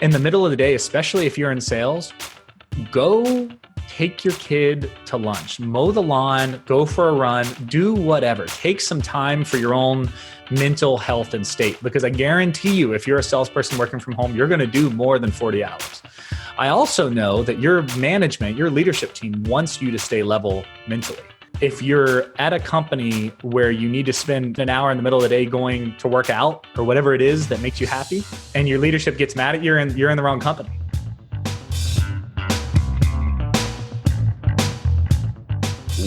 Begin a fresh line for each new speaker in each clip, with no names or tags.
in the middle of the day, especially if you're in sales, go take your kid to lunch, mow the lawn, go for a run, do whatever. Take some time for your own mental health and state, because I guarantee you, if you're a salesperson working from home, you're going to do more than 40 hours. I also know that your management, your leadership team wants you to stay level mentally. If you're at a company where you need to spend an hour in the middle of the day going to work out or whatever it is that makes you happy, and your leadership gets mad at you, you're in the wrong company.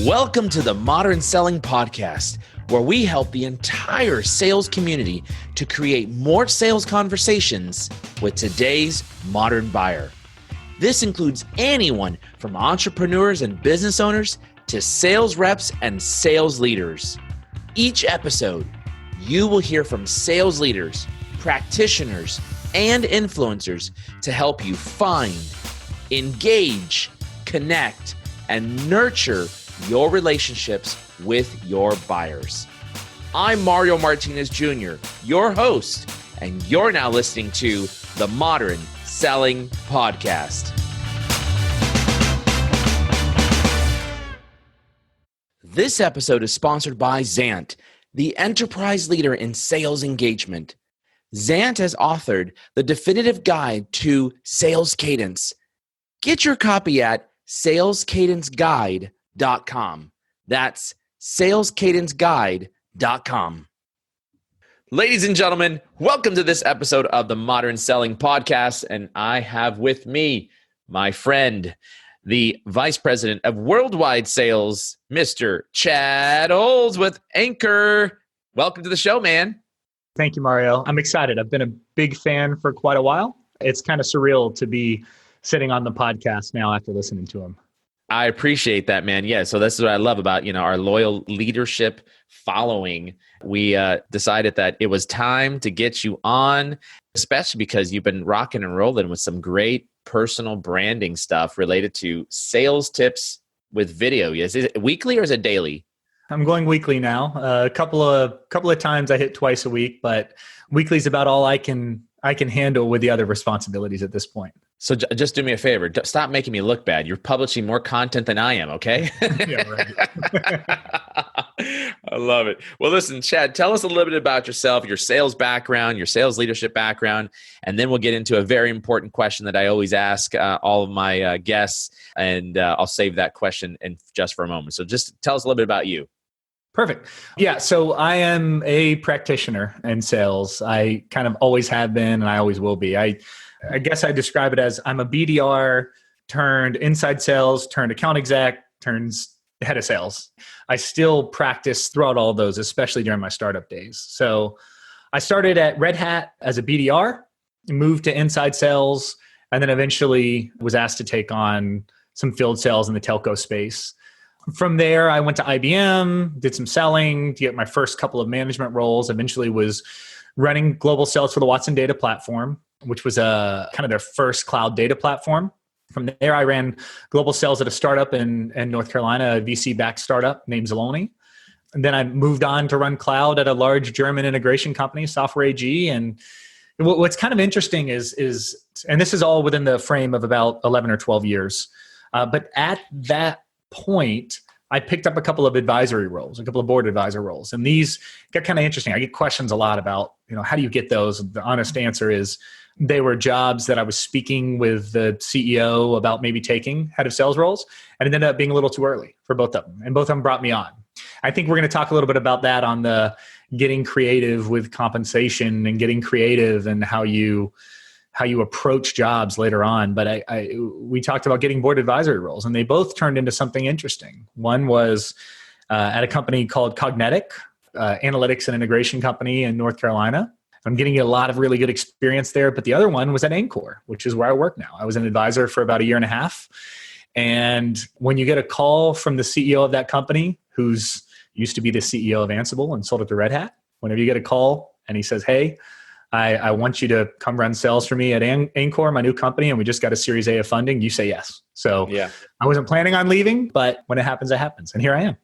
Welcome to the Modern Selling Podcast, where we help the entire sales community to create more sales conversations with today's modern buyer. This includes anyone from entrepreneurs and business owners to sales reps and sales leaders. Each episode, you will hear from sales leaders, practitioners, and influencers to help you find, engage, connect, and nurture your relationships with your buyers. I'm Mario Martinez Jr., your host, and you're now listening to the Modern Selling Podcast. This episode is sponsored by Zant, the enterprise leader in sales engagement. Zant has authored the definitive guide to sales cadence. Get your copy at salescadenceguide.com. That's salescadenceguide.com. Ladies and gentlemen, welcome to this episode of the Modern Selling Podcast. And I have with me my friend, the Vice President of Worldwide Sales, Mr. Chad Olds with Anchor. Welcome to the show, man.
Thank you, Mario. I'm excited. I've been a big fan for quite a while. It's kind of surreal to be sitting on the podcast now after listening to him.
I appreciate that, man. Yeah, so this is what I love about, our loyal leadership following. We decided that it was time to get you on, especially because you've been rocking and rolling with some great personal branding stuff related to sales tips with video. Is it weekly or is it daily?
I'm going weekly now. A couple of times I hit twice a week, but weekly is about all I can handle with the other responsibilities at this point.
So just do me a favor. Stop making me look bad. You're publishing more content than I am, okay?
Yeah, right.
I love it. Well, listen, Chad, tell us a little bit about yourself, your sales background, your sales leadership background, and then we'll get into a very important question that I always ask all of my guests, and I'll save that question just for a moment. So just tell us a little bit about you.
Perfect. Yeah. So I am a practitioner in sales. I kind of always have been, and I always will be. I guess I describe it as I'm a BDR turned inside sales, turned account exec, turns head of sales. I still practice throughout all of those, especially during my startup days. So I started at Red Hat as a BDR, moved to inside sales, and then eventually was asked to take on some field sales in the telco space. From there, I went to IBM, did some selling, to get my first couple of management roles. Eventually was running global sales for the Watson Data Platform, which was kind of their first cloud data platform. From there, I ran global sales at a startup in North Carolina, a VC-backed startup named Zaloni. And then I moved on to run cloud at a large German integration company, Software AG. And what's kind of interesting is, and this is all within the frame of about 11 or 12 years, but at that point, I picked up a couple of advisory roles, a couple of board advisor roles. And these get kind of interesting. I get questions a lot about, how do you get those? The honest answer is they were jobs that I was speaking with the CEO about maybe taking head of sales roles, and it ended up being a little too early for both of them. And both of them brought me on. I think we're going to talk a little bit about that on the getting creative with compensation and getting creative and how you approach jobs later on. But we talked about getting board advisory roles, and they both turned into something interesting. One was at a company called Cognetic, analytics and integration company in North Carolina. I'm getting a lot of really good experience there. But the other one was at Anchore, which is where I work now. I was an advisor for about a year and a half. And when you get a call from the CEO of that company, who's used to be the CEO of Ansible and sold it to Red Hat, whenever you get a call and he says, hey, I want you to come run sales for me at Anchore, my new company, and we just got a Series A of funding, you say yes. So yeah. I wasn't planning on leaving, but when it happens, it happens. And here I am.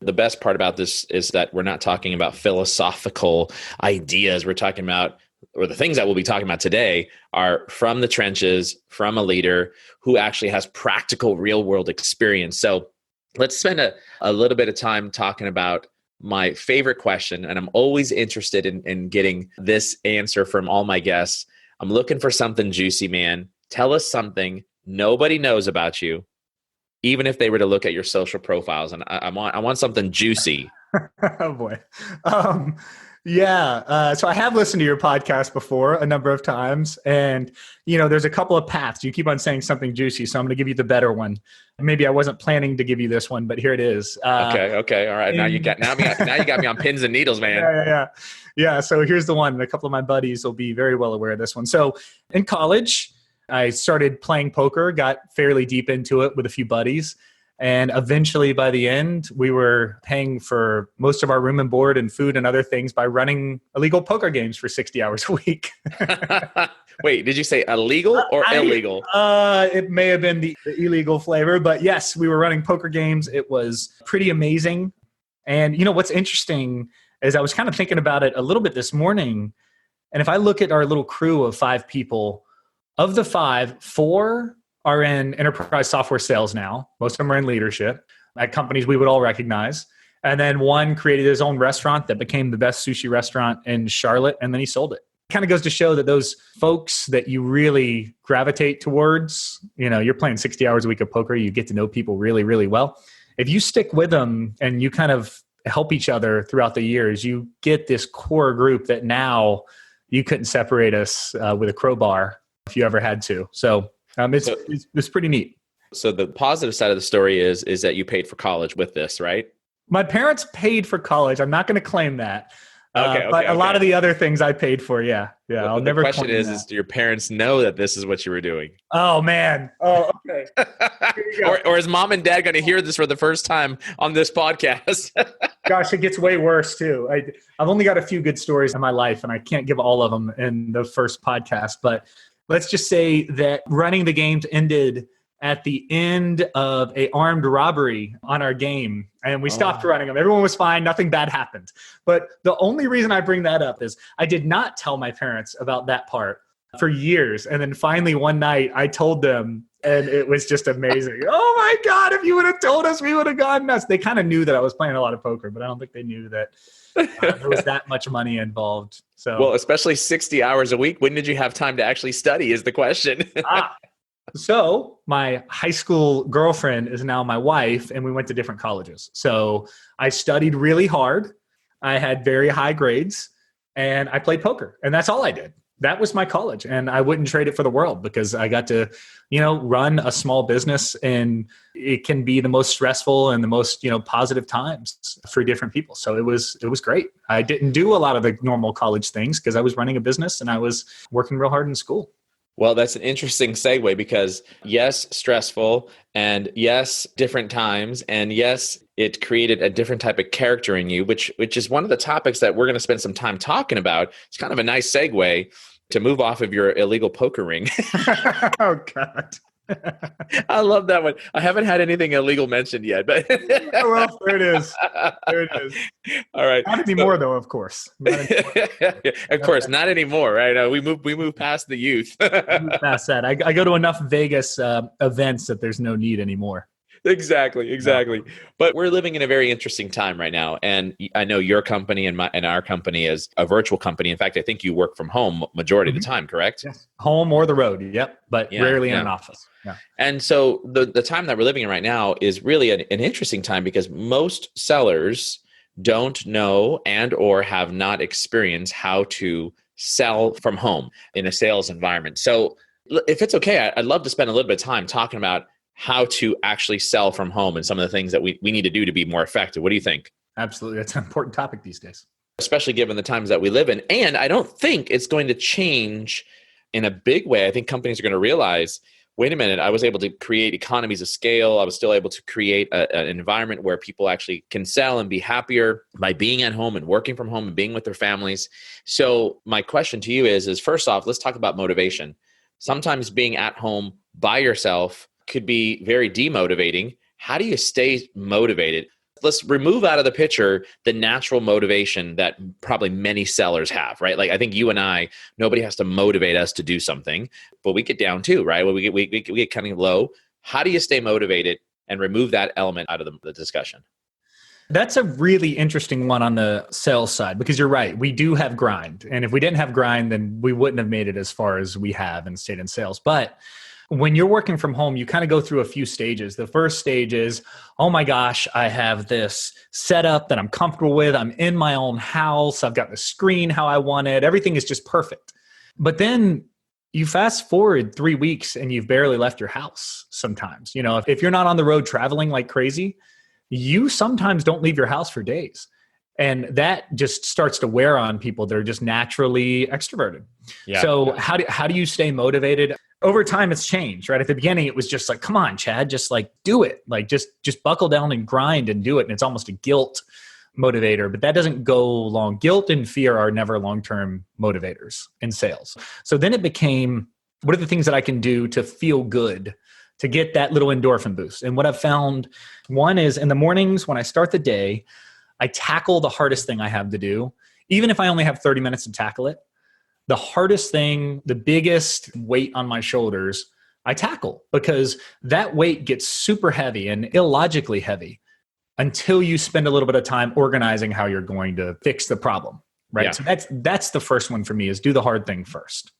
The best part about this is that we're not talking about philosophical ideas. We're talking about or the things that we'll be talking about today are from the trenches, from a leader who actually has practical real world experience. So let's spend a little bit of time talking about my favorite question. And I'm always interested in getting this answer from all my guests. I'm looking for something juicy, man. Tell us something nobody knows about you, even if they were to look at your social profiles. And I want something juicy.
Oh boy. So I have listened to your podcast before a number of times, and there's a couple of paths. You keep on saying something juicy, so I'm going to give you the better one. Maybe I wasn't planning to give you this one, but here it is.
Okay. All right. Now you got me on pins and needles, man.
Yeah. So here's the one. A couple of my buddies will be very well aware of this one. So in college, I started playing poker, got fairly deep into it with a few buddies. And eventually by the end, we were paying for most of our room and board and food and other things by running illegal poker games for 60 hours a week.
Wait, did you say illegal or illegal?
It may have been the illegal flavor, but yes, we were running poker games. It was pretty amazing. And what's interesting is I was kind of thinking about it a little bit this morning. And if I look at our little crew of 5 people, of the 5, 4 are in enterprise software sales now. Most of them are in leadership at companies we would all recognize. And then 1 created his own restaurant that became the best sushi restaurant in Charlotte, and then he sold it. Kind of goes to show that those folks that you really gravitate towards, you're playing 60 hours a week of poker, you get to know people really, really well. If you stick with them and you kind of help each other throughout the years, you get this core group that now you couldn't separate us with a crowbar if you ever had to. So it's pretty neat.
So the positive side of the story is that you paid for college with this, right?
My parents paid for college. I'm not going to claim that. But a lot of the other things I paid for, yeah.
Well,
I'll never.
The question is, do your parents know that this is what you were doing?
Oh man. Oh, okay.
or is mom and dad going to hear this for the first time on this podcast?
Gosh, it gets way worse too. I've only got a few good stories in my life, and I can't give all of them in the first podcast. But let's just say that running the games ended at the end of a armed robbery on our game, and we stopped running them. Everyone was fine. Nothing bad happened. But the only reason I bring that up is I did not tell my parents about that part for years. And then finally one night I told them, and it was just amazing. Oh my God, if you would have told us, we would have gone nuts. They kind of knew that I was playing a lot of poker, but I don't think they knew that there was that much money involved. So,
well, especially 60 hours a week. When did you have time to actually study is the question.
So my high school girlfriend is now my wife, and we went to different colleges. So I studied really hard. I had very high grades, and I played poker, and that's all I did. That was my college, and I wouldn't trade it for the world because I got to, run a small business, and it can be the most stressful and the most, positive times for different people. So it was great. I didn't do a lot of the normal college things because I was running a business and I was working real hard in school.
Well, that's an interesting segue because yes, stressful, and yes, different times, and yes, it created a different type of character in you, which is one of the topics that we're going to spend some time talking about. It's kind of a nice segue to move off of your illegal poker ring.
Oh, God.
I love that one. I haven't had anything illegal mentioned yet, but
well, there it is.
All right.
Not anymore, though, of course.
Of course, not anymore, right? We move past the youth.
Move past that. I go to enough Vegas events that there's no need anymore.
Exactly. But we're living in a very interesting time right now, and I know your company and our company is a virtual company. In fact, I think you work from home majority of the time, correct?
Yes. Home or the road, yep, but rarely in an office. Yeah.
And so the time that we're living in right now is really an interesting time because most sellers don't know and or have not experienced how to sell from home in a sales environment. So if it's okay, I'd love to spend a little bit of time talking about how to actually sell from home and some of the things that we need to do to be more effective. What do you think?
Absolutely. That's an important topic these days.
Especially given the times that we live in. And I don't think it's going to change in a big way. I think companies are going to realize, wait a minute, I was able to create economies of scale. I was still able to create an environment where people actually can sell and be happier by being at home and working from home and being with their families. So my question to you is first off, let's talk about motivation. Sometimes being at home by yourself could be very demotivating. How do you stay motivated? let's remove out of the picture the natural motivation that probably many sellers have, right? Like I think you and I, nobody has to motivate us to do something, but we get down too, right? Well, we get kind of low. How do you stay motivated and remove that element out of the discussion?
That's a really interesting one on the sales side, because you're right. We do have grind. And if we didn't have grind, then we wouldn't have made it as far as we have and stayed in sales. But when you're working from home, you kind of go through a few stages. The first stage is, oh my gosh, I have this setup that I'm comfortable with. I'm in my own house. I've got the screen how I want it. Everything is just perfect. But then you fast forward 3 weeks and you've barely left your house sometimes. You know, if you're not on the road traveling like crazy, you sometimes don't leave your house for days. And that just starts to wear on people that are just naturally extroverted. Yeah. So how do you stay motivated? Over time, it's changed, right? At the beginning, it was just like, come on, Chad, just like do it. Like just buckle down and grind and do it. And it's almost a guilt motivator, but that doesn't go long. Guilt and fear are never long-term motivators in sales. So then it became, what are the things that I can do to feel good, to get that little endorphin boost? And what I've found, one is in the mornings when I start the day, I tackle the hardest thing I have to do. Even if I only have 30 minutes to tackle it, the hardest thing, the biggest weight on my shoulders, I tackle, because that weight gets super heavy and illogically heavy until you spend a little bit of time organizing how you're going to fix the problem, right? Yeah. So that's the first one for me, is do the hard thing first.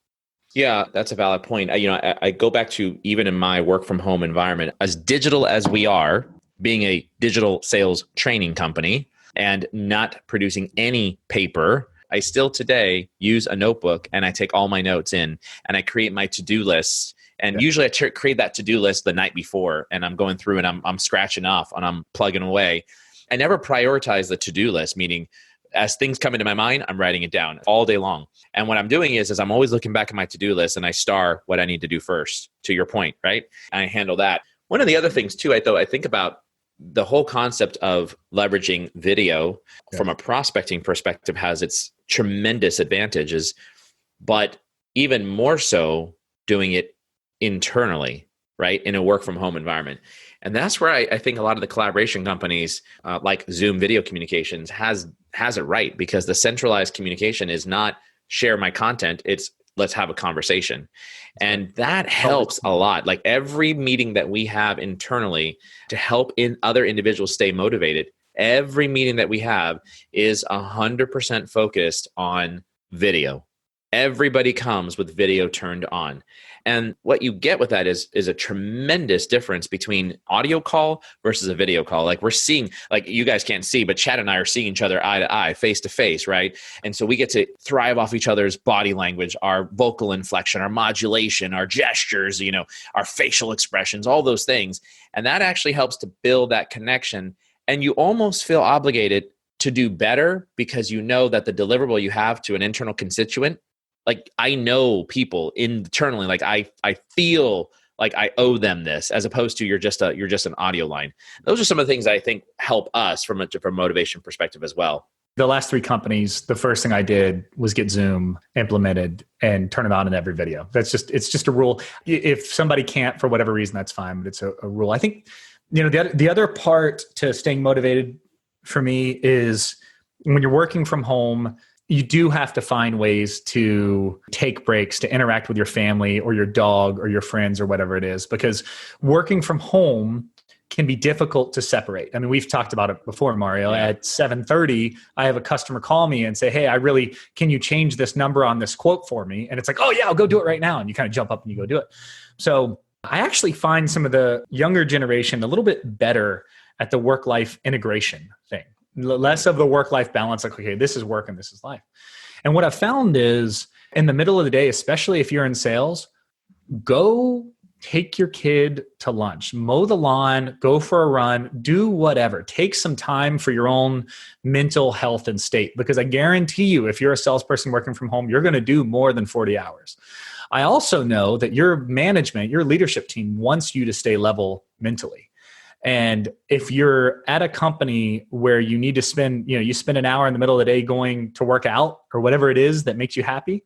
Yeah, that's a valid point. I go back to, even in my work from home environment, as digital as we are, being a digital sales training company and not producing any paper, I still today use a notebook and I take all my notes in and I create my to-do lists. And usually I create that to-do list the night before, and I'm going through and I'm scratching off and I'm plugging away. I never prioritize the to-do list, meaning as things come into my mind, I'm writing it down all day long. And what I'm doing is I'm always looking back at my to-do list and I star what I need to do first, to your point, right? And I handle that. One of the other things too, I think about the whole concept of leveraging video from a prospecting perspective has its tremendous advantages, but even more so doing it internally, right? In a work from home environment. And that's where I think a lot of the collaboration companies like Zoom Video Communications has it right, because the centralized communication is not share my content, it's let's have a conversation. And that helps a lot. Like every meeting that we have internally to help other individuals stay motivated, every meeting that we have is 100% focused on video. Everybody comes with video turned on. And what you get with that is a tremendous difference between audio call versus a video call. Like we're seeing, like you guys can't see, but Chad and I are seeing each other eye to eye, face to face, right? And so we get to thrive off each other's body language, our vocal inflection, our modulation, our gestures, our facial expressions, all those things. And that actually helps to build that connection. And you almost feel obligated to do better because you know that the deliverable you have to an internal constituent, like I know people internally, like I feel like I owe them this, as opposed to you're just an audio line. Those are some of the things I think help us from a motivation perspective as well.
The last 3 companies, the first thing I did was get Zoom implemented and turn it on in every video. It's just a rule. If somebody can't for whatever reason, that's fine, but it's a rule. I think, the other part to staying motivated for me is when you're working from home, you do have to find ways to take breaks, to interact with your family or your dog or your friends or whatever it is, because working from home can be difficult to separate. I mean, we've talked about it before, Mario. Yeah. At 7:30, I have a customer call me and say, hey, can you change this number on this quote for me? And it's like, oh yeah, I'll go do it right now. And you kind of jump up and you go do it. So I actually find some of the younger generation a little bit better at the work-life integration thing. Less of the work-life balance, like, okay, this is work and this is life. And what I've found is in the middle of the day, especially if you're in sales, go take your kid to lunch, mow the lawn, go for a run, do whatever. Take some time for your own mental health and state, because I guarantee you, if you're a salesperson working from home, you're going to do more than 40 hours. I also know that your management, your leadership team wants you to stay level mentally. And if you're at a company where you need to spend, you spend an hour in the middle of the day going to work out or whatever it is that makes you happy,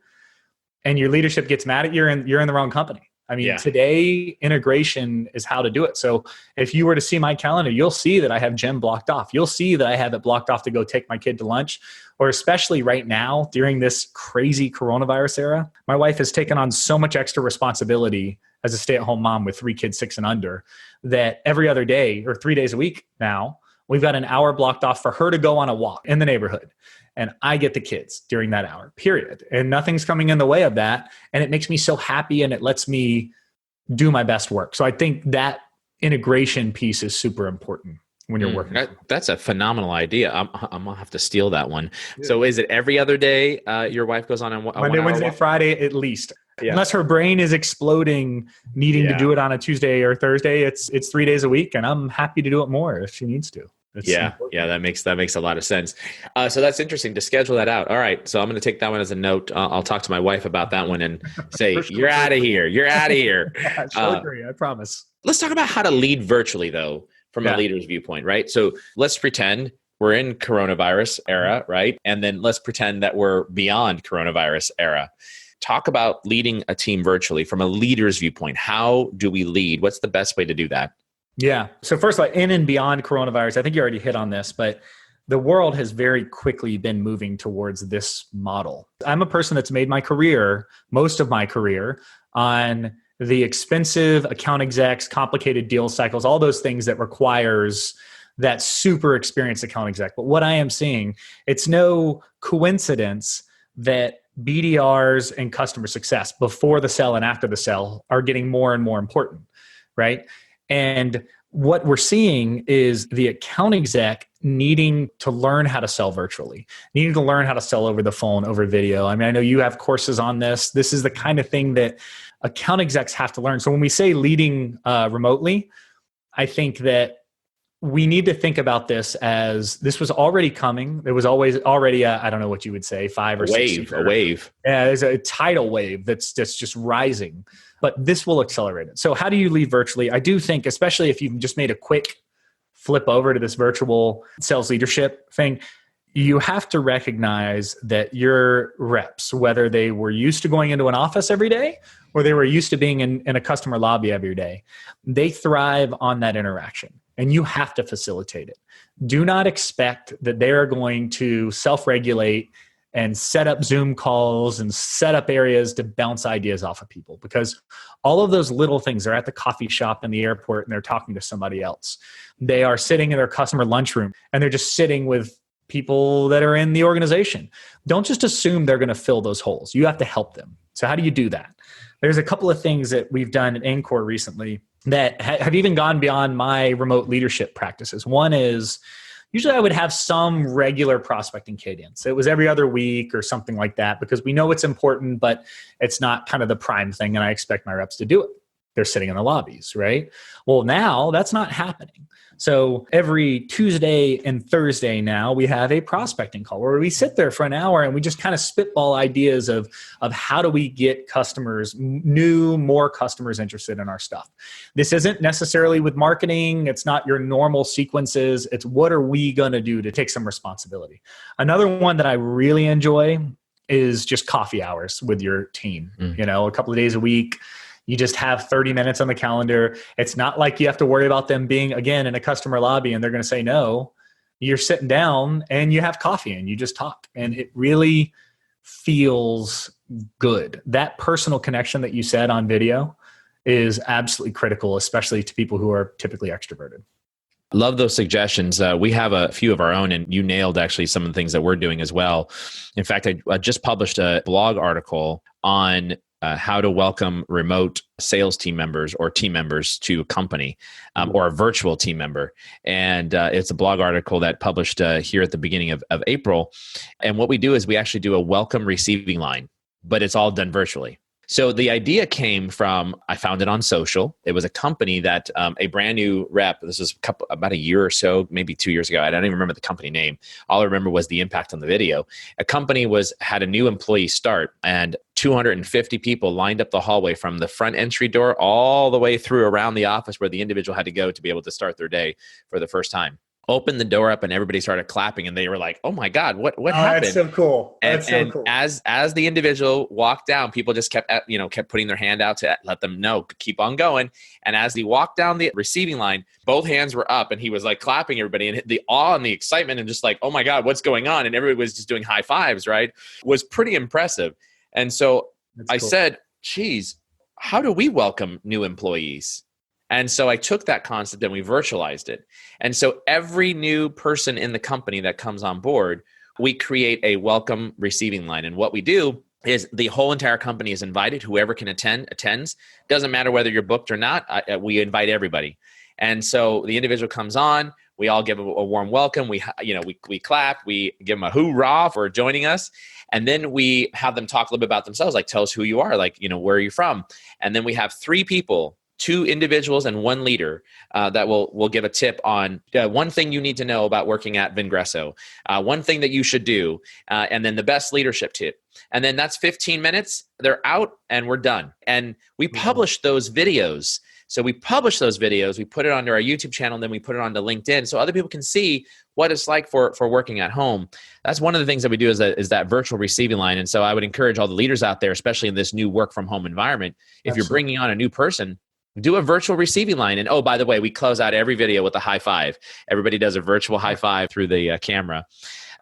and your leadership gets mad at you, you're in the wrong company. I mean,
Yeah.
today integration is how to do it. So if you were to see my calendar, you'll see that I have gym blocked off. You'll see that I have it blocked off to go take my kid to lunch, or especially right now during this crazy coronavirus era, my wife has taken on so much extra responsibility as a stay-at-home mom with 3 kids, 6 and under, that every other day or 3 days a week now, we've got an hour blocked off for her to go on a walk in the neighborhood. And I get the kids during that hour, period. And nothing's coming in the way of that. And it makes me so happy and it lets me do my best work. So I think that integration piece is super important when you're working.
That's a phenomenal idea. I'm going to have to steal that one. Yeah. So is it every other day your wife goes on a
Monday, Wednesday, Friday at least?
Yeah.
Unless her brain is exploding, needing to do it on a Tuesday or Thursday, it's 3 days a week. And I'm happy to do it more if she needs to.
That makes a lot of sense. So that's interesting to schedule that out. All right, so I'm going to take that one as a note. I'll talk to my wife about that one and say, "You're out of here. You're out of here."
She'll agree. I promise.
Let's talk about how to lead virtually, though, from a leader's viewpoint, right? So let's pretend we're in coronavirus era, right? And then let's pretend that we're beyond coronavirus era. Talk about leading a team virtually from a leader's viewpoint. How do we lead? What's the best way to do that?
Yeah. So first of all, in and beyond coronavirus, I think you already hit on this, but the world has very quickly been moving towards this model. I'm a person that's made my career, most of my career, on the expensive account execs, complicated deal cycles, all those things that requires that super experienced account exec. But what I am seeing, it's no coincidence that BDRs and customer success before the sell and after the sell are getting more and more important, right? And what we're seeing is the account exec needing to learn how to sell virtually, needing to learn how to sell over the phone, over video. I mean, I know you have courses on this. This is the kind of thing that account execs have to learn. So when we say leading remotely, I think that we need to think about this as this was already coming. There was already I don't know what you would say, 5 or 6
a wave.
Yeah, there's a tidal wave that's just rising. But this will accelerate it. So how do you lead virtually? I do think, especially if you've just made a quick flip over to this virtual sales leadership thing, you have to recognize that your reps, whether they were used to going into an office every day or they were used to being in a customer lobby every day, they thrive on that interaction. And you have to facilitate it. Do not expect that they are going to self-regulate and set up Zoom calls and set up areas to bounce ideas off of people, because all of those little things, they're at the coffee shop in the airport and they're talking to somebody else. They are sitting in their customer lunchroom and they're just sitting with people that are in the organization. Don't just assume they're going to fill those holes. You have to help them. So how do you do that? There's a couple of things that we've done at Anchore recently that have even gone beyond my remote leadership practices. One is, usually I would have some regular prospecting cadence. It was every other week or something like that, because we know it's important, but it's not kind of the prime thing. And I expect my reps to do it. They're sitting in the lobbies, right? Well, now that's not happening. So every Tuesday and Thursday now we have a prospecting call where we sit there for an hour and we just kind of spitball ideas of how do we get customers, more customers interested in our stuff. This isn't necessarily with marketing. It's not your normal sequences. It's what are we going to do to take some responsibility. Another one that I really enjoy is just coffee hours with your team, a couple of days a week. You just have 30 minutes on the calendar. It's not like you have to worry about them being, again, in a customer lobby and they're going to say no. You're sitting down and you have coffee and you just talk. And it really feels good. That personal connection that you said on video is absolutely critical, especially to people who are typically extroverted.
Love those suggestions. We have a few of our own, and you nailed actually some of the things that we're doing as well. In fact, I just published a blog article on how to welcome remote sales team members or team members to a company or a virtual team member. And it's a blog article that published here at the beginning of April. And what we do is we actually do a welcome receiving line, but it's all done virtually. So the idea came from, I found it on social. It was a company that a brand new rep, this was about a year or so, maybe 2 years ago. I don't even remember the company name. All I remember was the impact on the video. A company had a new employee start, and 250 people lined up the hallway from the front entry door all the way through around the office where the individual had to go to be able to start their day for the first time. opened the door up and everybody started clapping and they were like, oh my God, what
Oh,
happened?
that's so cool.
And,
That's so cool.
as the individual walked down, people just kept putting their hand out to let them know, keep on going. And as he walked down the receiving line, both hands were up and he was like clapping everybody, and the awe and the excitement and just like, oh my God, what's going on? And everybody was just doing high fives, right? Was pretty impressive. And so I said, geez, how do we welcome new employees? And so I took that concept and we virtualized it. And so every new person in the company that comes on board, we create a welcome receiving line. And what we do is the whole entire company is invited. Whoever can attends. Doesn't matter whether you're booked or not. We invite everybody. And so the individual comes on. We all give a warm welcome. We clap. We give them a hoorah for joining us. And then we have them talk a little bit about themselves, like tell us who you are, like, where are you from? And then we have 3 people, 2 individuals and 1 leader that will give a tip on one thing you need to know about working at Vingresso, one thing that you should do, and then the best leadership tip. And then that's 15 minutes. They're out and we're done. And we publish those videos. So we publish those videos, we put it onto our YouTube channel, and then we put it onto LinkedIn so other people can see what it's like for working at home. That's one of the things that we do is that virtual receiving line. And so I would encourage all the leaders out there, especially in this new work from home environment, if you're bringing on a new person, do a virtual receiving line. And oh, by the way, we close out every video with a high five. Everybody does a virtual high five through the camera.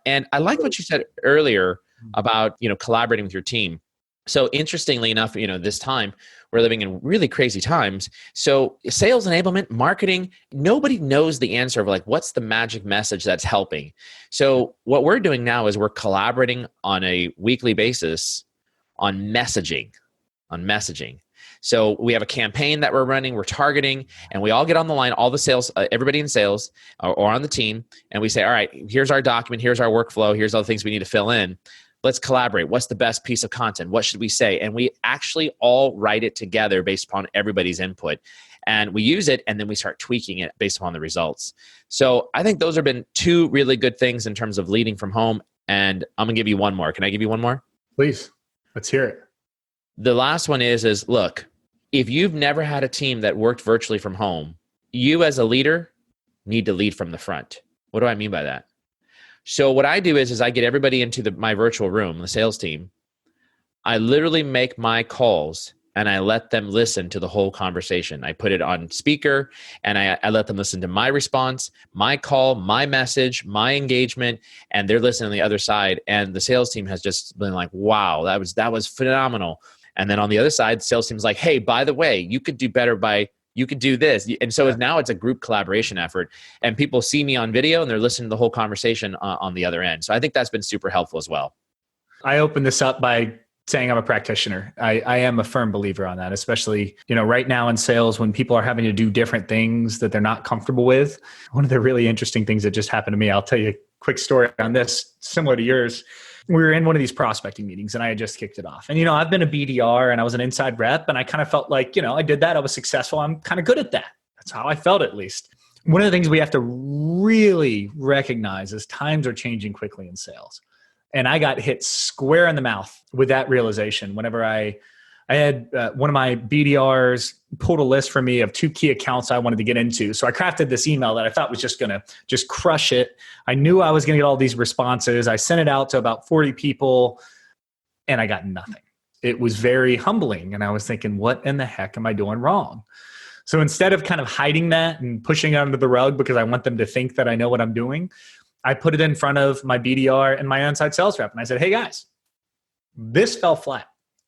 And I like what you said earlier about, collaborating with your team. So interestingly enough, this time we're living in really crazy times. So sales enablement, marketing, nobody knows the answer of like, what's the magic message that's helping? So what we're doing now is we're collaborating on a weekly basis on messaging. So we have a campaign that we're running, we're targeting, and we all get on the line, all the sales, everybody in sales or on the team, and we say, all right, here's our document, here's our workflow, here's all the things we need to fill in. Let's collaborate. What's the best piece of content? What should we say? And we actually all write it together based upon everybody's input. And we use it, and then we start tweaking it based upon the results. So I think those have been 2 really good things in terms of leading from home. And I'm going to give you one more. Can I give you one more?
Please. Let's hear it.
The last one is look, if you've never had a team that worked virtually from home, you as a leader need to lead from the front. What do I mean by that? So what I do is I get everybody into my virtual room, the sales team. I literally make my calls and I let them listen to the whole conversation. I put it on speaker and I let them listen to my response, my call, my message, my engagement, and they're listening on the other side. And the sales team has just been like, wow, that was phenomenal. And then on the other side, the sales team's like, hey, by the way, you could do better you could do this. And so now it's a group collaboration effort, and people see me on video and they're listening to the whole conversation on the other end. So I think that's been super helpful as well.
I opened this up by saying I'm a practitioner. I am a firm believer on that, especially, right now in sales when people are having to do different things that they're not comfortable with. One of the really interesting things that just happened to me, I'll tell you a quick story on this, similar to yours. We were in one of these prospecting meetings and I had just kicked it off. And, I've been a BDR and I was an inside rep and I kind of felt like, I did that. I was successful. I'm kind of good at that. That's how I felt, at least. One of the things we have to really recognize is times are changing quickly in sales. And I got hit square in the mouth with that realization whenever I had one of my BDRs pulled a list for me of 2 key accounts I wanted to get into. So I crafted this email that I thought was just going to just crush it. I knew I was going to get all these responses. I sent it out to about 40 people and I got nothing. It was very humbling. And I was thinking, what in the heck am I doing wrong? So instead of kind of hiding that and pushing it under the rug because I want them to think that I know what I'm doing, I put it in front of my BDR and my inside sales rep. And I said, hey guys, this fell flat.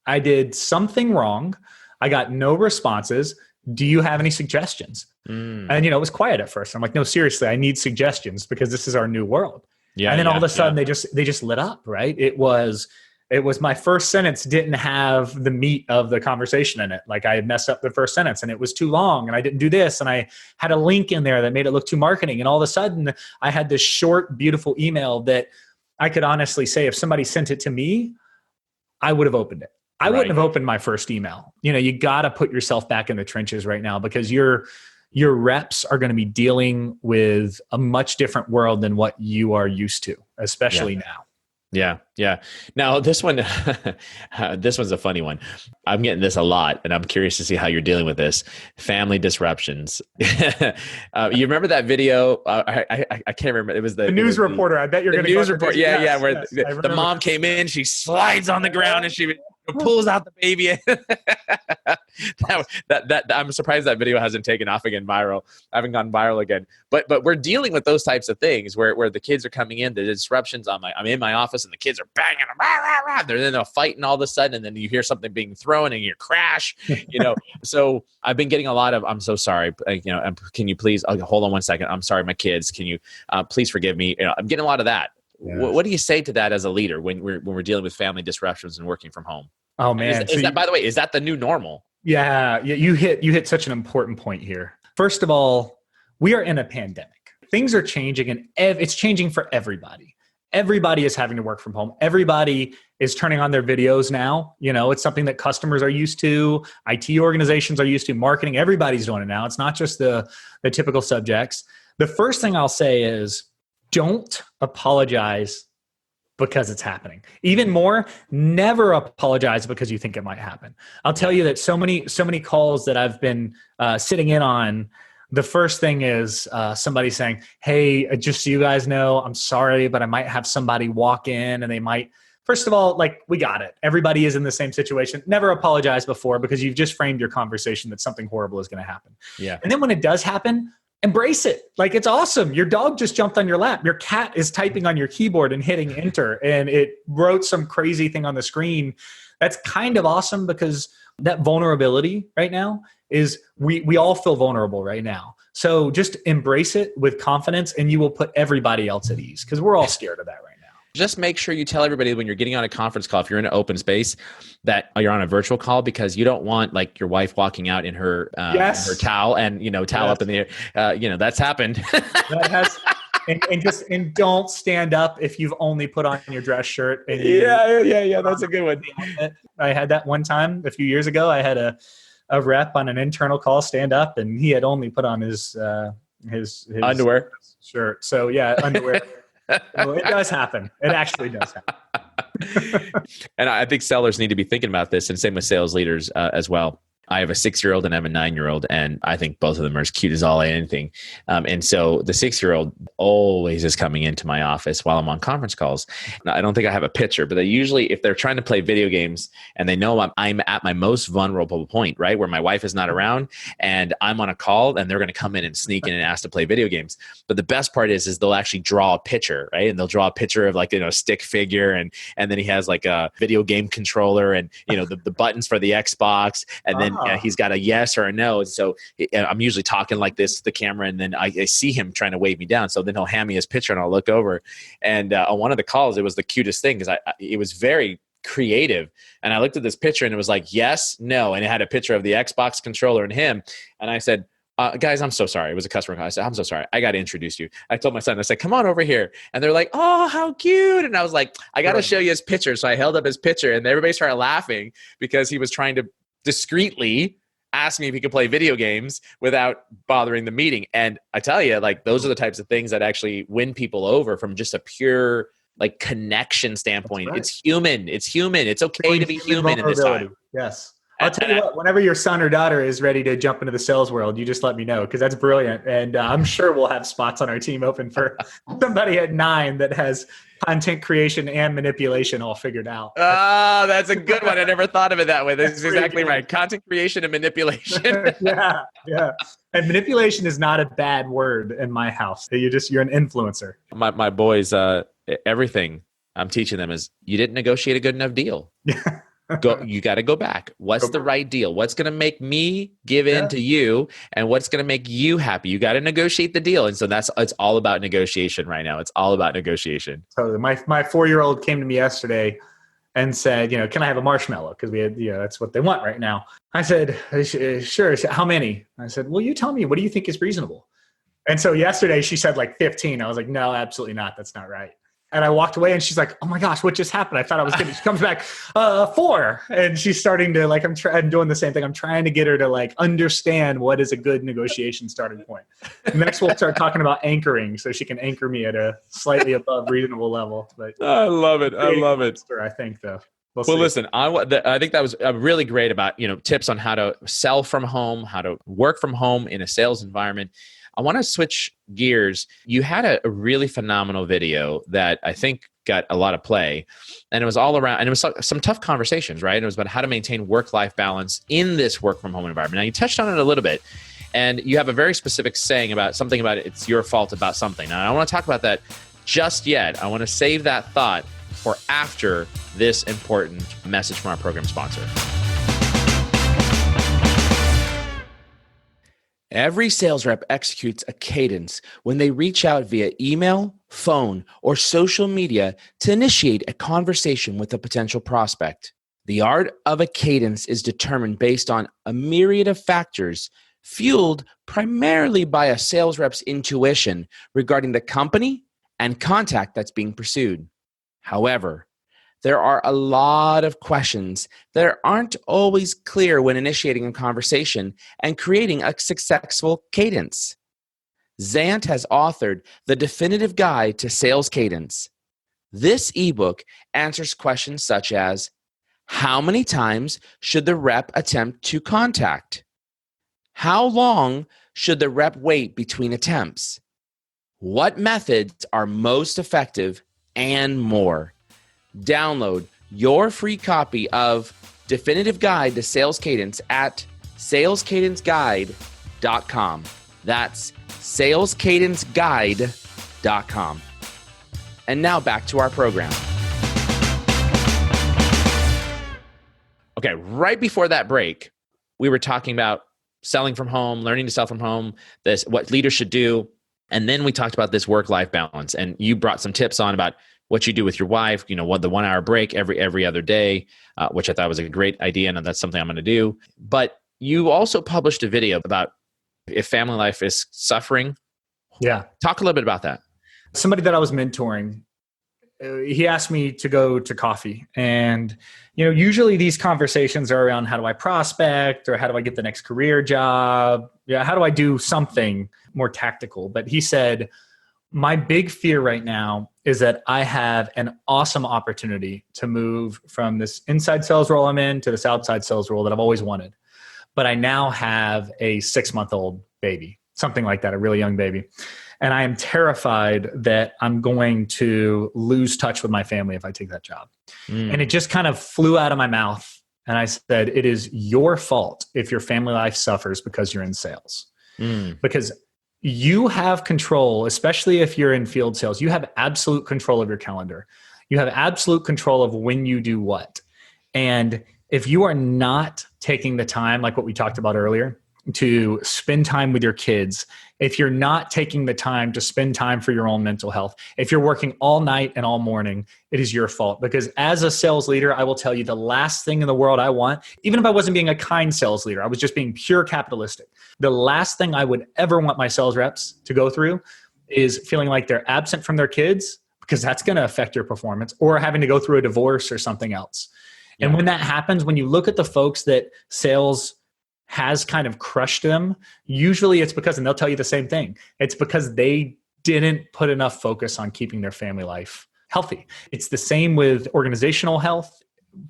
I did something wrong. I got no responses. Do you have any suggestions? And, it was quiet at first. I'm like, no, seriously, I need suggestions because this is our new world. Yeah. And then all of a sudden they just lit up, right? It was my first sentence didn't have the meat of the conversation in it. Like I had messed up the first sentence and it was too long and I didn't do this. And I had a link in there that made it look too marketing. And all of a sudden I had this short, beautiful email that I could honestly say if somebody sent it to me, I would have opened it. I wouldn't have opened my first email. You got to put yourself back in the trenches right now because your reps are going to be dealing with a much different world than what you are used to, especially now.
Yeah. Yeah. Now this one, this one's a funny one. I'm getting this a lot and I'm curious to see how you're dealing with this. Family disruptions. You remember that video? I can't remember. It was
The news reporter. I bet you're going to
news report. Yeah.
Yes,
yeah. Where
yes,
the mom came in, she slides on the ground and she pulls out the baby. that I'm surprised that video hasn't taken off again viral. I haven't gone viral again. But we're dealing with those types of things where the kids are coming in, the disruptions. I'm in my office and the kids are banging, rah, rah, rah. They're in a fight, and all of a sudden, and then you hear something being thrown and you crash. So I've been getting a lot of, I'm so sorry. Can you please hold on one second? I'm sorry, my kids. Can you please forgive me? I'm getting a lot of that. Yes. What do you say to that as a leader when we're dealing with family disruptions and working from home?
Oh man!
Is that, by the way, is that the new normal?
Yeah. You hit such an important point here. First of all, we are in a pandemic. Things are changing, and it's changing for everybody. Everybody is having to work from home. Everybody is turning on their videos now. It's something that customers are used to. IT organizations are used to. Marketing, everybody's doing it now. It's not just the typical subjects. The first thing I'll say is don't apologize because it's happening. Even more, never apologize because you think it might happen. I'll tell you that so many calls that I've been sitting in on, the first thing is somebody saying, hey, just so you guys know, I'm sorry, but I might have somebody walk in and they might, first of all, we got it. Everybody is in the same situation. Never apologize before because you've just framed your conversation that something horrible is going to happen.
Yeah.
And then when it does happen, embrace it. It's awesome. Your dog just jumped on your lap. Your cat is typing on your keyboard and hitting enter, and it wrote some crazy thing on the screen. That's kind of awesome because that vulnerability right now is we all feel vulnerable right now. So just embrace it with confidence and you will put everybody else at ease because we're all scared of that right now.
Just make sure you tell everybody when you're getting on a conference call, if you're in an open space, that you're on a virtual call because you don't want your wife walking out in her her towel and towel up in the air. That's happened.
That has, and don't stand up if you've only put on your dress shirt. And
yeah. That's a good one.
I had that one time a few years ago. I had a rep on an internal call stand up, and he had only put on his
underwear
shirt. So yeah, underwear. Well, it does happen. It actually does happen.
And I think sellers need to be thinking about this, and same with sales leaders as well. I have a 6-year-old and I have a 9-year-old, and I think both of them are as cute as all anything. And so the 6-year-old always is coming into my office while I'm on conference calls. Now, I don't think I have a picture, but they usually, if they're trying to play video games and they know I'm at my most vulnerable point, right, where my wife is not around and I'm on a call, and they're going to come in and sneak in and ask to play video games. But the best part is they'll actually draw a picture, right? And they'll draw a picture of a stick figure, and then he has a video game controller and the buttons for the Xbox, and then he's got a yes or a no. So I'm usually talking like this to the camera, and then I see him trying to wave me down. So then he'll hand me his picture and I'll look over. And on one of the calls, it was the cutest thing because it was very creative. And I looked at this picture and it was yes, no. And it had a picture of the Xbox controller and him. And I said, guys, I'm so sorry. It was a customer call. I said, I'm so sorry. I got to introduce you. I told my son, I said, come on over here. And they're like, oh, how cute. And I was like, I got to show you his picture. So I held up his picture, and everybody started laughing because he was trying to discreetly ask me if he could play video games without bothering the meeting. And I tell you, those are the types of things that actually win people over from just a pure connection standpoint. Right. It's human. It's human. It's okay to be human in this time.
Yes. I'll tell you what, whenever your son or daughter is ready to jump into the sales world, you just let me know, because that's brilliant. And I'm sure we'll have spots on our team open for somebody at 9 that has content creation and manipulation all figured out.
Oh, that's a good one. I never thought of it that way. That's exactly right. Content creation and manipulation.
Yeah. And manipulation is not a bad word in my house. You're an influencer.
My boys, everything I'm teaching them is you didn't negotiate a good enough deal. You got to go back. What's the right deal? What's going to make me give in to you, and what's going to make you happy? You got to negotiate the deal. And so it's all about negotiation right now. It's all about negotiation.
So my 4-year-old came to me yesterday and said, can I have a marshmallow? Because we had, that's what they want right now. I said, sure. Said, how many? I said, well, you tell me, what do you think is reasonable? And so yesterday she said 15. I was like, no, absolutely not. That's not right. And I walked away and she's like, oh my gosh, what just happened? I thought I was kidding. She comes back, 4. And she's starting to like, I'm doing the same thing. I'm trying to get her to like understand what is a good negotiation starting point. Next, we'll start talking about anchoring so she can anchor me at a slightly above reasonable level. But
I love it. I love it.
I think though.
Well, listen, I think that was really great about, tips on how to sell from home, how to work from home in a sales environment. I want to switch gears. You had a really phenomenal video that I think got a lot of play, and it was all around, and it was some tough conversations, right? It was about how to maintain work-life balance in this work from home environment. Now, you touched on it a little bit, and you have a very specific saying about something about it's your fault about something. Now, I don't want to talk about that just yet. I want to save that thought for after this important message from our program sponsor. Every sales rep executes a cadence when they reach out via email, phone, or social media to initiate a conversation with a potential prospect. The art of a cadence is determined based on a myriad of factors, fueled primarily by a sales rep's intuition regarding the company and contact that's being pursued. However, there are a lot of questions that aren't always clear when initiating a conversation and creating a successful cadence. Zant has authored the definitive guide to sales cadence. This ebook answers questions such as, how many times should the rep attempt to contact? How long should the rep wait between attempts? What methods are most effective, and more. Download your free copy of Definitive Guide to Sales Cadence at salescadenceguide.com. That's salescadenceguide.com. And now back to our program. Okay, right before that break, we were talking about selling from home, learning to sell from home, what leaders should do. And then we talked about this work-life balance. And you brought some tips on about what you do with your wife, the 1 hour break every other day, which I thought was a great idea. And that's something I'm going to do. But you also published a video about if family life is suffering.
Yeah.
Talk a little bit about that.
Somebody that I was mentoring, he asked me to go to coffee. And, usually these conversations are around how do I prospect or how do I get the next career job? Yeah, how do I do something more tactical? But he said, my big fear right now is that I have an awesome opportunity to move from this inside sales role I'm in to this outside sales role that I've always wanted. But I now have a 6-month-old baby, something like that, a really young baby. And I am terrified that I'm going to lose touch with my family if I take that job. And it just kind of flew out of my mouth. And I said, it is your fault if your family life suffers because you're in sales. Because you have control, especially if you're in field sales, you have absolute control of your calendar. You have absolute control of when you do what. And if you are not taking the time, like what we talked about earlier, to spend time with your kids, if you're not taking the time to spend time for your own mental health, if you're working all night and all morning, it is your fault. Because as a sales leader, I will tell you the last thing in the world I want, even if I wasn't being a kind sales leader, I was just being pure capitalistic. The last thing I would ever want my sales reps to go through is feeling like they're absent from their kids, because that's going to affect your performance, or having to go through a divorce or something else. And when that happens, when you look at the folks that sales has kind of crushed them, usually it's because, and they'll tell you the same thing, it's because they didn't put enough focus on keeping their family life healthy. It's the same with organizational health.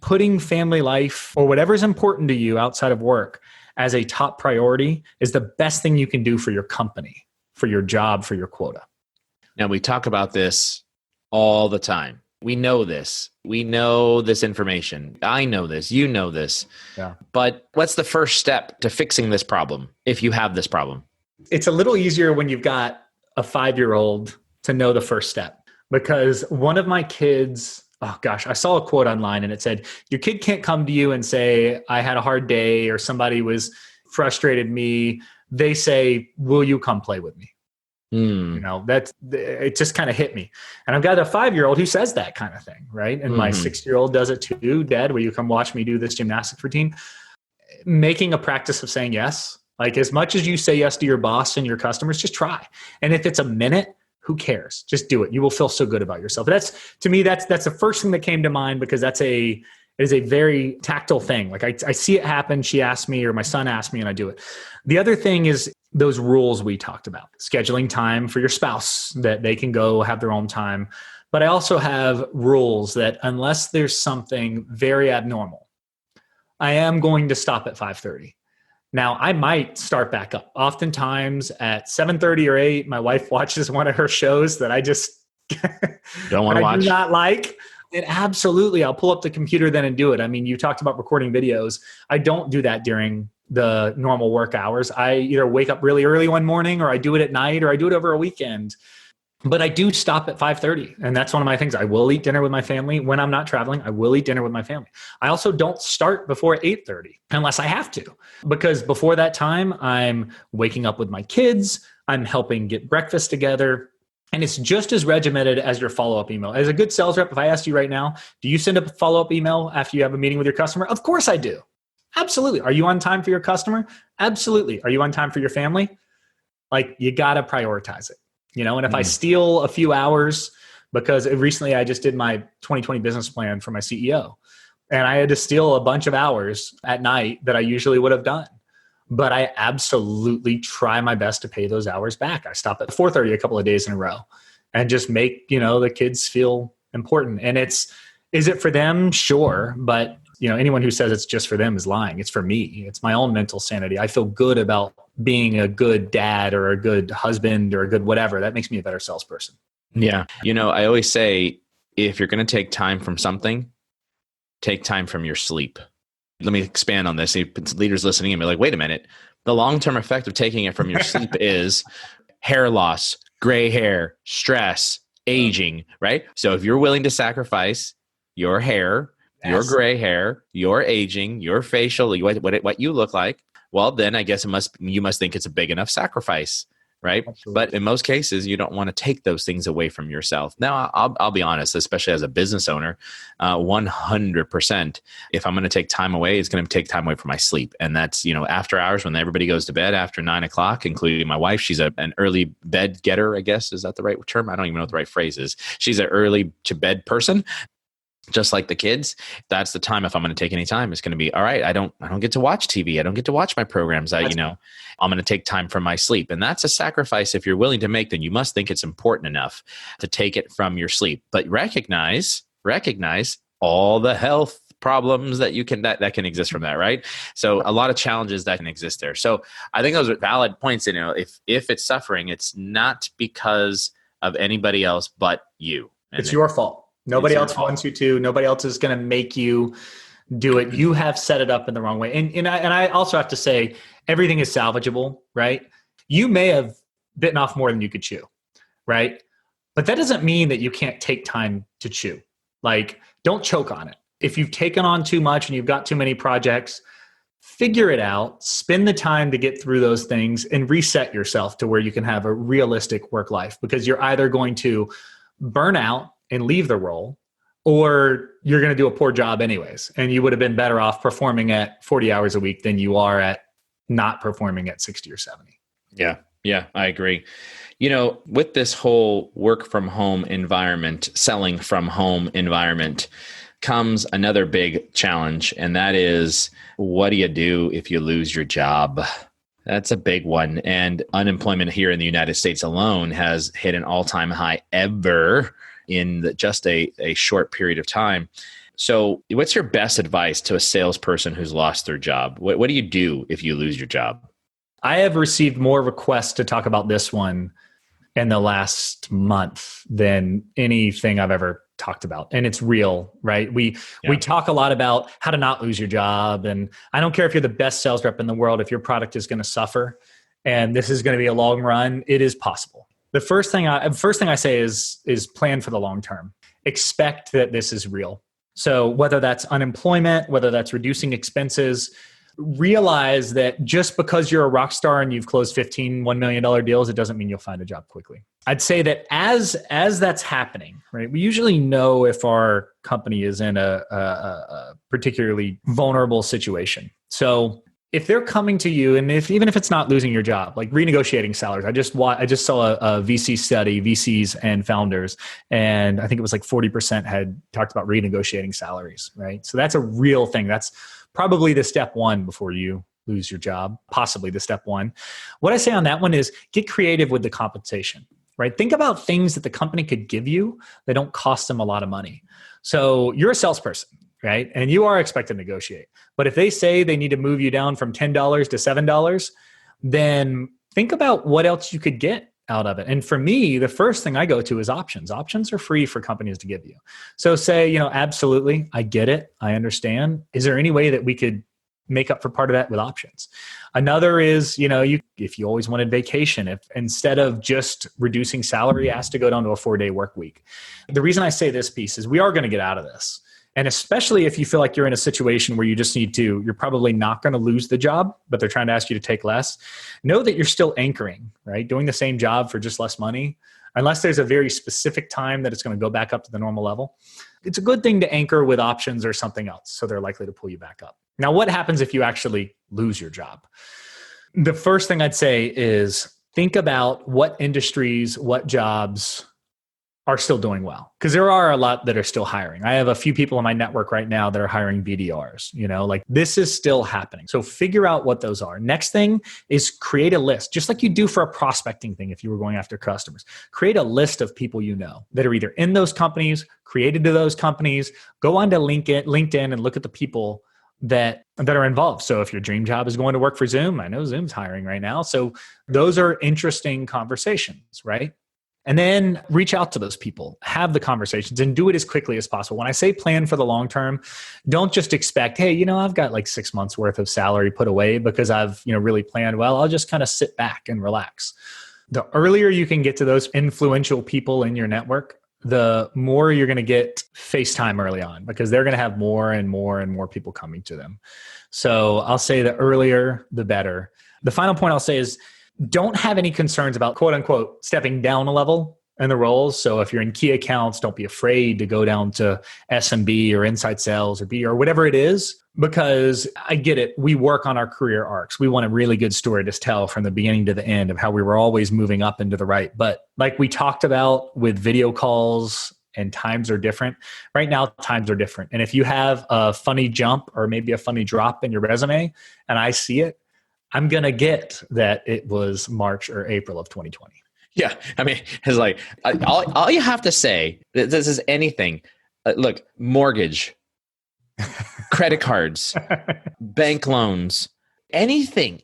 Putting family life or whatever's important to you outside of work as a top priority is the best thing you can do for your company, for your job, for your quota.
Now, we talk about this all the time. We know this. We know this information. I know this. You know this.
Yeah.
But what's the first step to fixing this problem if you have this problem?
It's a little easier when you've got a 5-year-old to know the first step. Because one of my kids, oh gosh, I saw a quote online and it said, your kid can't come to you and say, I had a hard day or somebody was frustrated me. They say, will you come play with me? It just kind of hit me. And I've got a 5-year-old who says that kind of thing, right? And my 6-year-old does it too. Dad, will you come watch me do this gymnastics routine? Making a practice of saying yes. Like as much as you say yes to your boss and your customers, just try. And if it's a minute, Who cares? Just do it. You will feel so good about yourself. To me, that's the first thing that came to mind, because it is a very tactile thing. Like I see it happen. She asked me, or my son asked me, and I do it. The other thing is those rules we talked about, scheduling time for your spouse that they can go have their own time. But I also have rules that unless there's something very abnormal, I am going to stop at 5:30. Now, I might start back up. Oftentimes at 7:30 or 8, my wife watches one of her shows that I just
don't want to watch.
I do not like. And absolutely, I'll pull up the computer then and do it. I mean, you talked about recording videos. I don't do that during the normal work hours. I either wake up really early one morning, or I do it at night, or I do it over a weekend. But I do stop at 5:30. And that's one of my things. I will eat dinner with my family. When I'm not traveling, I will eat dinner with my family. I also don't start before 8:30 unless I have to, because before that time, I'm waking up with my kids. I'm helping get breakfast together. And it's just as regimented as your follow-up email. As a good sales rep, if I asked you right now, do you send a follow-up email after you have a meeting with your customer? Of course I do. Absolutely. Are you on time for your customer? Absolutely. Are you on time for your family? Like, you got to prioritize it. And if I steal a few hours, because recently I just did my 2020 business plan for my CEO, and I had to steal a bunch of hours at night that I usually would have done. But I absolutely try my best to pay those hours back. I stop at 4:30 a couple of days in a row and just make, the kids feel important. And is it for them? Sure. But anyone who says it's just for them is lying. It's for me. It's my own mental sanity. I feel good about being a good dad or a good husband or a good whatever. That makes me a better salesperson.
Yeah. I always say, if you're going to take time from something, take time from your sleep. Let me expand on this. Leaders listening and be like, wait a minute. The long-term effect of taking it from your sleep is hair loss, gray hair, stress, aging, right? So if you're willing to sacrifice your hair, your gray hair, your aging, your facial, what you look like, well, then I guess you must think it's a big enough sacrifice, right? Absolutely. But in most cases, you don't want to take those things away from yourself. Now, I'll be honest, especially as a business owner, 100%, if I'm going to take time away, it's going to take time away from my sleep. And that's, after hours, when everybody goes to bed after 9 o'clock, including my wife. She's an early bed getter, I guess. Is that the right term? I don't even know what the right phrase is. She's an early to bed person. Just like the kids, that's the time. If I'm going to take any time, it's going to be, all right, I don't get to watch TV. I don't get to watch my programs. I'm going to take time from my sleep. And that's a sacrifice. If you're willing to make, then you must think it's important enough to take it from your sleep. But recognize all the health problems that can exist from that, right? So a lot of challenges that can exist there. So I think those are valid points. If it's suffering, it's not because of anybody else but you.
It's your fault. Nobody else wants you to. Nobody else is going to make you do it. You have set it up in the wrong way. And I also have to say, everything is salvageable, right? You may have bitten off more than you could chew, right? But that doesn't mean that you can't take time to chew. Like, don't choke on it. If you've taken on too much and you've got too many projects, figure it out, spend the time to get through those things and reset yourself to where you can have a realistic work life, because you're either going to burn out and leave the role, or you're going to do a poor job anyways. And you would have been better off performing at 40 hours a week than you are at not performing at 60 or 70.
Yeah, I agree. With this whole work from home environment, selling from home environment, comes another big challenge. And that is, what do you do if you lose your job? That's a big one. And unemployment here in the United States alone has hit an all-time high ever in just a short period of time. So what's your best advice to a salesperson who's lost their job? What do you do if you lose your job?
I have received more requests to talk about this one in the last month than anything I've ever talked about. And it's real, right? We talk a lot about how to not lose your job. And I don't care if you're the best sales rep in the world, if your product is going to suffer and this is going to be a long run, it is possible. The first thing I say is plan for the long term. Expect that this is real. So whether that's unemployment, whether that's reducing expenses, realize that just because you're a rock star and you've closed $1 million deals, it doesn't mean you'll find a job quickly. I'd say that as that's happening, right, we usually know if our company is in a particularly vulnerable situation. So if they're coming to you, and even if it's not losing your job, like renegotiating salaries, I just saw a VC study, VCs and founders, and I think it was like 40% had talked about renegotiating salaries, right? So that's a real thing. That's probably the step one before you lose your job, possibly the step one. What I say on that one is get creative with the compensation, right? Think about things that the company could give you that don't cost them a lot of money. So you're a salesperson, right? And you are expected to negotiate. But if they say they need to move you down from $10 to $7, then think about what else you could get out of it. And for me, the first thing I go to is options. Options are free for companies to give you. So say, absolutely, I get it. I understand. Is there any way that we could make up for part of that with options? Another is, if you always wanted vacation, if instead of just reducing salary, asked to go down to a 4-day work week. The reason I say this piece is we are going to get out of this. And especially if you feel like you're in a situation where you just you're probably not going to lose the job, but they're trying to ask you to take less. Know that you're still anchoring, right? Doing the same job for just less money, unless there's a very specific time that it's going to go back up to the normal level. It's a good thing to anchor with options or something else. So they're likely to pull you back up. Now, what happens if you actually lose your job? The first thing I'd say is think about what industries, what jobs are still doing well. Because there are a lot that are still hiring. I have a few people in my network right now that are hiring BDRs. This is still happening. So figure out what those are. Next thing is create a list, just like you do for a prospecting thing if you were going after customers. Create a list of people that are either in those companies, created to those companies. Go onto LinkedIn and look at the people that are involved. So if your dream job is going to work for Zoom, I know Zoom's hiring right now. So those are interesting conversations, right? And then reach out to those people, have the conversations, and do it as quickly as possible. When I say plan for the long term, don't just expect, hey, I've got like 6 months worth of salary put away because I've, really planned well. I'll just kind of sit back and relax. The earlier you can get to those influential people in your network, the more you're going to get FaceTime early on, because they're going to have more and more and more people coming to them. So I'll say the earlier, the better. The final point I'll say is, don't have any concerns about quote unquote stepping down a level in the roles. So if you're in key accounts, don't be afraid to go down to SMB or inside sales or B or whatever it is, because I get it. We work on our career arcs. We want a really good story to tell from the beginning to the end of how we were always moving up and to the right. But like we talked about with video calls, and times are different. Right now, times are different. And if you have a funny jump or maybe a funny drop in your resume and I see it, I'm going to get that it was March or April of 2020.
Yeah. I mean, it's like, all you have to say, this is anything. Look, mortgage, credit cards, bank loans, anything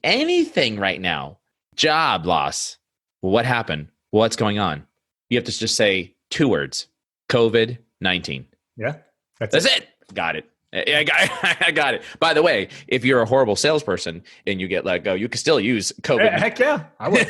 right now, job loss. What happened? What's going on? You have to just say 2 words, COVID-19.
Yeah.
That's it. Got it. I got it. By the way, if you're a horrible salesperson and you get let go, you can still use COVID.
Heck yeah, I would.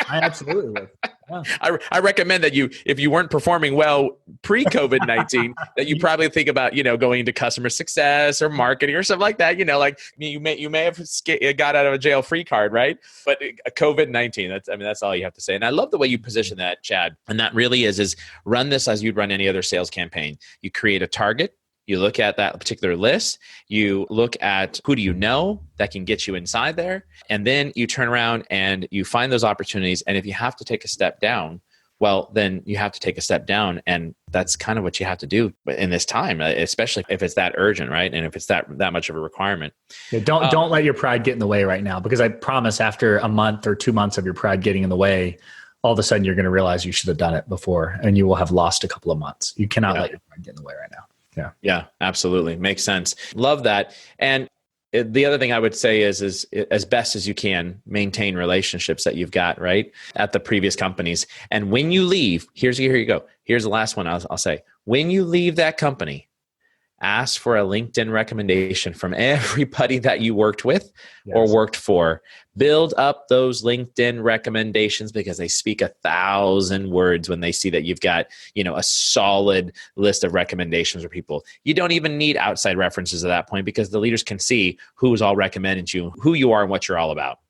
I absolutely would. Yeah.
I recommend that if you weren't performing well pre-COVID-19, that you probably think about, going into customer success or marketing or something like that. You may have got out of a jail free card, right? But COVID-19, that's all you have to say. And I love the way you position that, Chad. And that really is run this as you'd run any other sales campaign. You create a target. You look at that particular list, you look at who do you know that can get you inside there, and then you turn around and you find those opportunities. And if you have to take a step down, well, then you have to take a step down. And that's kind of what you have to do in this time, especially if it's that urgent, right? And if it's that much of a requirement.
Yeah, don't let your pride get in the way right now, because I promise after a month or 2 months of your pride getting in the way, all of a sudden you're going to realize you should have done it before, and you will have lost a couple of months. You cannot let your pride get in the way right now.
Yeah, absolutely. Makes sense. Love that. And the other thing I would say is as best as you can, maintain relationships that you've got, right, at the previous companies. And when you leave, here you go. Here's the last one I'll say. When you leave that company, ask for a LinkedIn recommendation from everybody that you worked with or worked for. Build up those LinkedIn recommendations, because they speak 1,000 words when they see that you've got, a solid list of recommendations for people. You don't even need outside references at that point, because the leaders can see who is all recommending you, who you are, and what you're all about.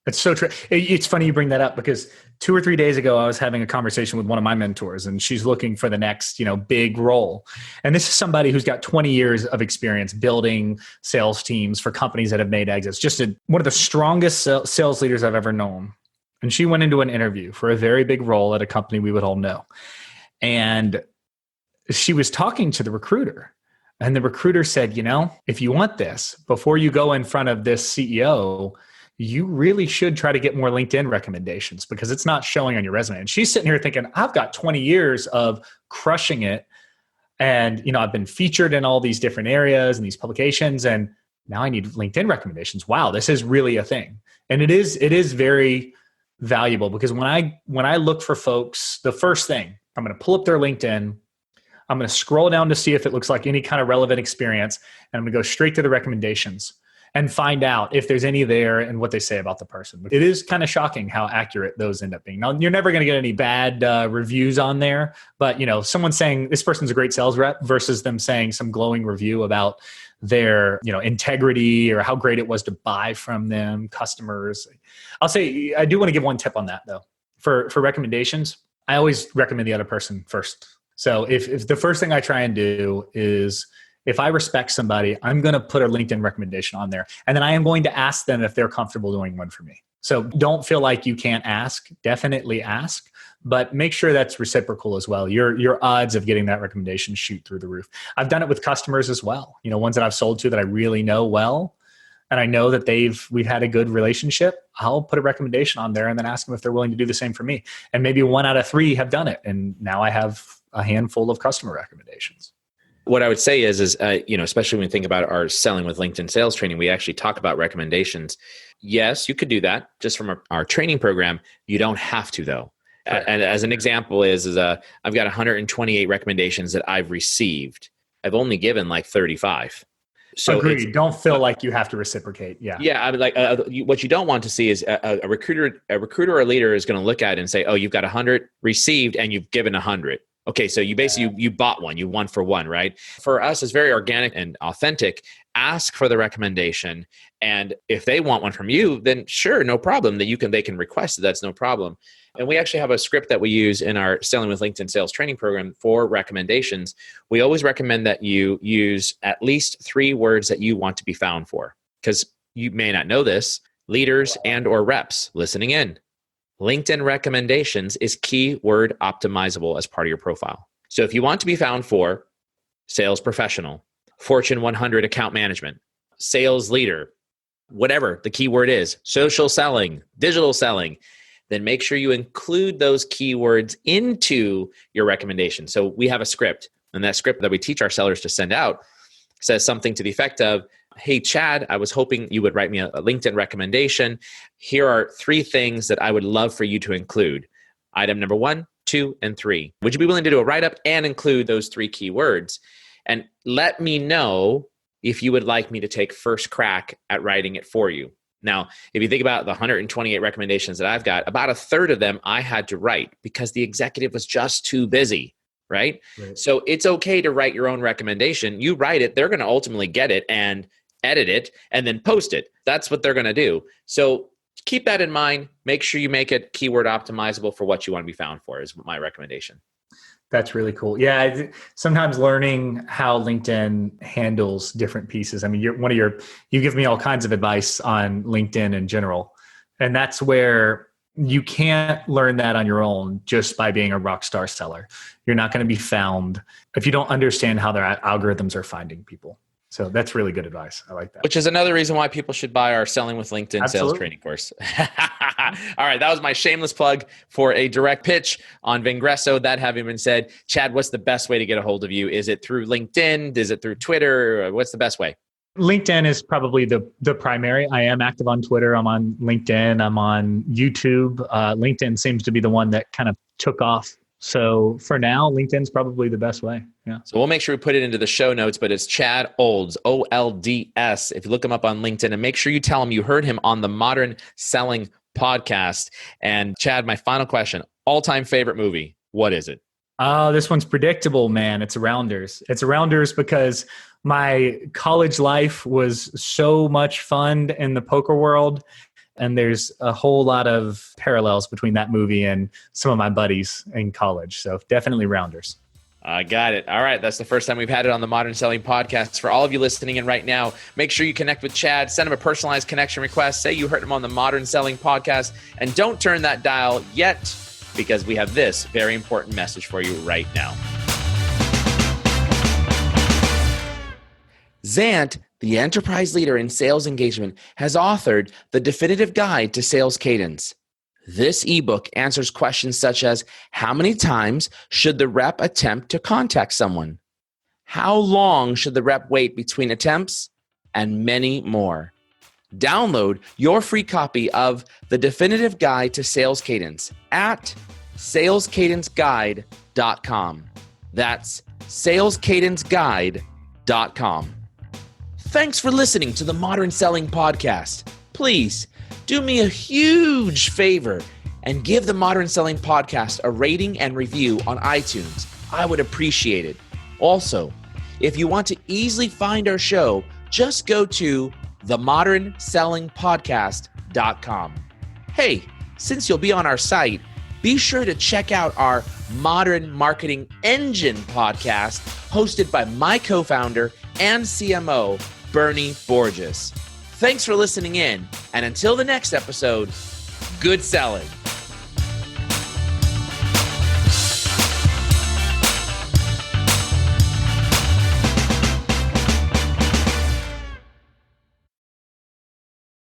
It's so true. It's funny you bring that up, because 2 or 3 days ago, I was having a conversation with one of my mentors, and she's looking for the next, big role. And this is somebody who's got 20 years of experience building sales teams for companies that have made exits. Just one of the strongest sales leaders I've ever known. And she went into an interview for a very big role at a company we would all know. And she was talking to the recruiter. And the recruiter said, if you want this, before you go in front of this CEO, you really should try to get more LinkedIn recommendations because it's not showing on your resume. And she's sitting here thinking, I've got 20 years of crushing it. And, I've been featured in all these different areas and these publications. And now I need LinkedIn recommendations. Wow, this is really a thing. And it is very valuable because when I look for folks, the first thing, I'm going to pull up their LinkedIn. I'm going to scroll down to see if it looks like any kind of relevant experience. And I'm going to go straight to the recommendations and find out if there's any there and what they say about the person. It is kind of shocking how accurate those end up being. Now, you're never going to get any bad reviews on there, but someone saying this person's a great sales rep versus them saying some glowing review about their integrity or how great it was to buy from them, customers. I'll say, I do want to give one tip on that though. For recommendations, I always recommend the other person first. So if the first thing I try and do is if I respect somebody, I'm going to put a LinkedIn recommendation on there. And then I am going to ask them if they're comfortable doing one for me. So don't feel like you can't ask. Definitely ask, but make sure that's reciprocal as well. Your odds of getting that recommendation shoot through the roof. I've done it with customers as well. Ones that I've sold to that I really know well. And I know that we've had a good relationship. I'll put a recommendation on there and then ask them if they're willing to do the same for me. And maybe 1 out of 3 have done it. And now I have a handful of customer recommendations.
What I would say is, especially when we think about our selling with LinkedIn sales training, we actually talk about recommendations. Yes, you could do that just from our training program. You don't have to though. Right. And as an example is I've got 128 recommendations that I've received. I've only given like 35. So
agreed. Don't feel like you have to reciprocate. Yeah.
Yeah. I mean, like what you don't want to see is a recruiter or a leader is going to look at it and say, oh, you've got 100 received and you've given 100. Okay, so you basically, you bought one, you 1 for 1, right? For us, it's very organic and authentic. Ask for the recommendation. And if they want one from you, then sure, no problem. They can request it. That's no problem. And we actually have a script that we use in our Selling with LinkedIn sales training program for recommendations. We always recommend that you use at least 3 words that you want to be found for. Because you may not know this, leaders and or reps listening in. LinkedIn recommendations is keyword optimizable as part of your profile. So if you want to be found for sales professional, Fortune 100 account management, sales leader, whatever the keyword is, social selling, digital selling, then make sure you include those keywords into your recommendation. So we have a script, and that script that we teach our sellers to send out says something to the effect of, hey, Chad, I was hoping you would write me a LinkedIn recommendation. Here are 3 things that I would love for you to include. Item number 1, 2, and 3. Would you be willing to do a write-up and include those 3 keywords? And let me know if you would like me to take first crack at writing it for you. Now, if you think about the 128 recommendations that I've got, about a third of them I had to write because the executive was just too busy. Right? So it's okay to write your own recommendation. You write it, they're going to ultimately get it and edit it and then post it. That's what they're going to do. So keep that in mind. Make sure you make it keyword optimizable for what you want to be found for is my recommendation.
That's really cool. Yeah. Sometimes learning how LinkedIn handles different pieces. I mean, you give me all kinds of advice on LinkedIn in general. And that's where you can't learn that on your own just by being a rock star seller. You're not going to be found if you don't understand how their algorithms are finding people. So that's really good advice. I like that.
Which is another reason why people should buy our Selling with LinkedIn sales training course. All right. That was my shameless plug for a direct pitch on Vingresso. That having been said, Chad, what's the best way to get a hold of you? Is it through LinkedIn? Is it through Twitter? What's the best way?
LinkedIn is probably the primary. I am active on Twitter. I'm on LinkedIn. I'm on YouTube. LinkedIn seems to be the one that kind of took off. So for now, LinkedIn's probably the best way. Yeah.
So we'll make sure we put it into the show notes, but it's Chad Olds, Olds. If you look him up on LinkedIn, and make sure you tell him you heard him on the Modern Selling podcast. And Chad, my final question, all-time favorite movie, what is it?
Oh, this one's predictable, man. It's Rounders. It's Rounders because my college life was so much fun in the poker world. And there's a whole lot of parallels between that movie and some of my buddies in college. So definitely Rounders.
I got it. All right. That's the first time we've had it on the Modern Selling Podcast. For all of you listening in right now, make sure you connect with Chad, send him a personalized connection request, say you heard him on the Modern Selling Podcast, and don't turn that dial yet, because we have this very important message for you right now. Zant, the enterprise leader in sales engagement, has authored the definitive guide to sales cadence. This ebook answers questions such as, how many times should the rep attempt to contact someone? How long should the rep wait between attempts? And many more. Download your free copy of the definitive guide to sales cadence at salescadenceguide.com. That's salescadenceguide.com. Thanks for listening to the Modern Selling Podcast. Please do me a huge favor and give the Modern Selling Podcast a rating and review on iTunes. I would appreciate it. Also, if you want to easily find our show, just go to themodernsellingpodcast.com. Hey, since you'll be on our site, be sure to check out our Modern Marketing Engine podcast hosted by my co-founder and CMO, Bernie Borges. Thanks for listening in, and until the next episode, good selling.